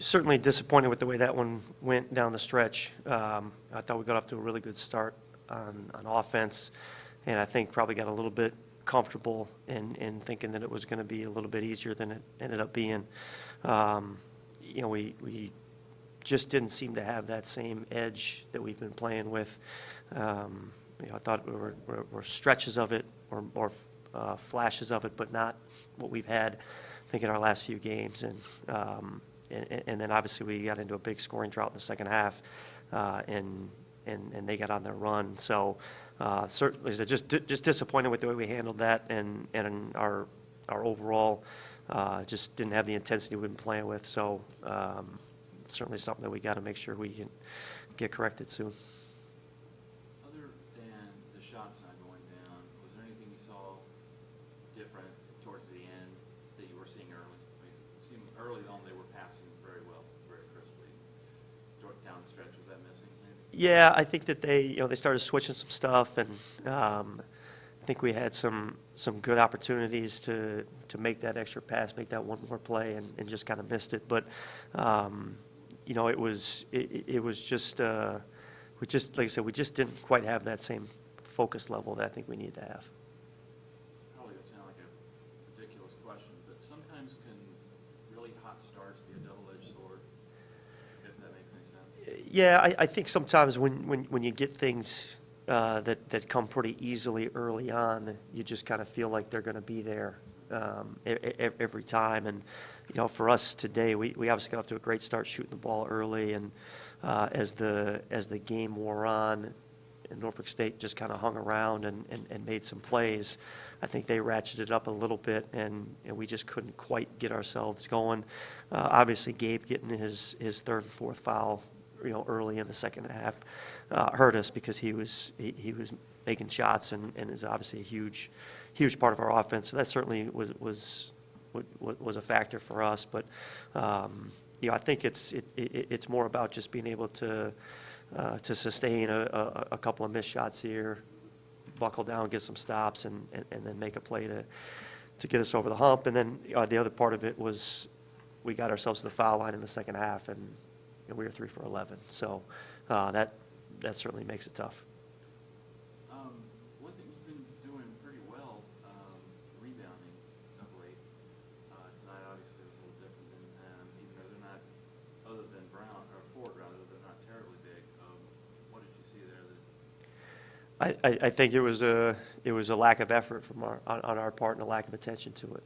Certainly disappointed with the way that one went down the stretch. I thought we got off to a really good start on offense, and I think probably got a little bit comfortable in thinking that it was going to be a little bit easier than it ended up being. We just didn't seem to have that same edge that we've been playing with. I thought there were stretches of it or flashes of it, but not what we've had, I think, in our last few games. And then obviously we got into a big scoring drought in the second half, and they got on their run. So certainly just disappointed with the way we handled that, and our overall just didn't have the intensity we've been playing with. So certainly something that we got to make sure we can get corrected soon. Other than the shots not going down, was there anything you saw different towards the end that you were seeing early? I mean, it seemed early on they were passing very well, very crisply. Down the stretch, was that missing? Maybe? Yeah, I think that they started switching some stuff, and I think we had some good opportunities to make that extra pass, make that one more play, and just kind of missed it. But it was just we just, like I said, we just didn't quite have that same focus level that I think we need to have. It's probably going to sound like a ridiculous question, but sometimes can really hot starts be a double-edged sword, if that makes any sense? Yeah, I think sometimes when you get things that come pretty easily early on, you just kind of feel like they're going to be there every time. And for us today, we obviously got off to a great start shooting the ball early, and as the game wore on, and Norfolk State just kind of hung around and made some plays. I think they ratcheted up a little bit, and we just couldn't quite get ourselves going. Obviously, Gabe getting his third and fourth foul early in the second half hurt us, because he was making shots and is obviously a huge part of our offense. So that certainly was a factor for us. But I think it's more about just being able to sustain a couple of missed shots here, buckle down, get some stops, and then make a play to get us over the hump. And then the other part of it was we got ourselves to the foul line in the second half, and we were 3 for 11. So that certainly makes it tough. One thing you've been doing pretty well, rebounding of late. Tonight obviously was a little different than even though they're not, other than Brown, or Ford rather, they're not terribly big. What did you see there? I think it was a lack of effort from on our part, and a lack of attention to it.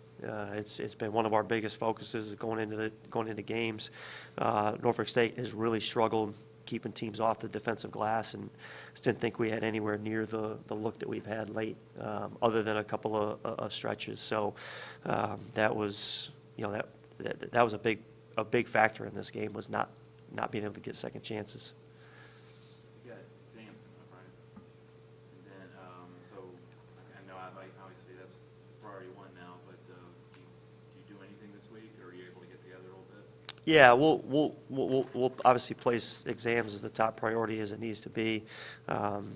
It's been one of our biggest focuses going into games. Norfolk State has really struggled keeping teams off the defensive glass, and just didn't think we had anywhere near the look that we've had late, other than a couple of stretches. So that was that was a big factor in this game, was not being able to get second chances. You got exams coming up, right? And then, so I know obviously that's priority one now, but do you do anything this week, or are you able to get together a little bit? Yeah, we'll obviously place exams as the top priority as it needs to be.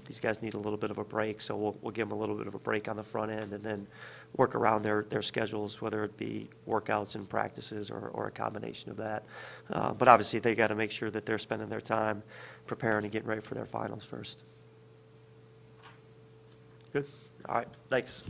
These guys need a little bit of a break, so we'll give them a little bit of a break on the front end, and then work around their schedules, whether it be workouts and practices or a combination of that. But obviously they got to make sure that they're spending their time preparing and getting ready for their finals first. Good. All right. Thanks.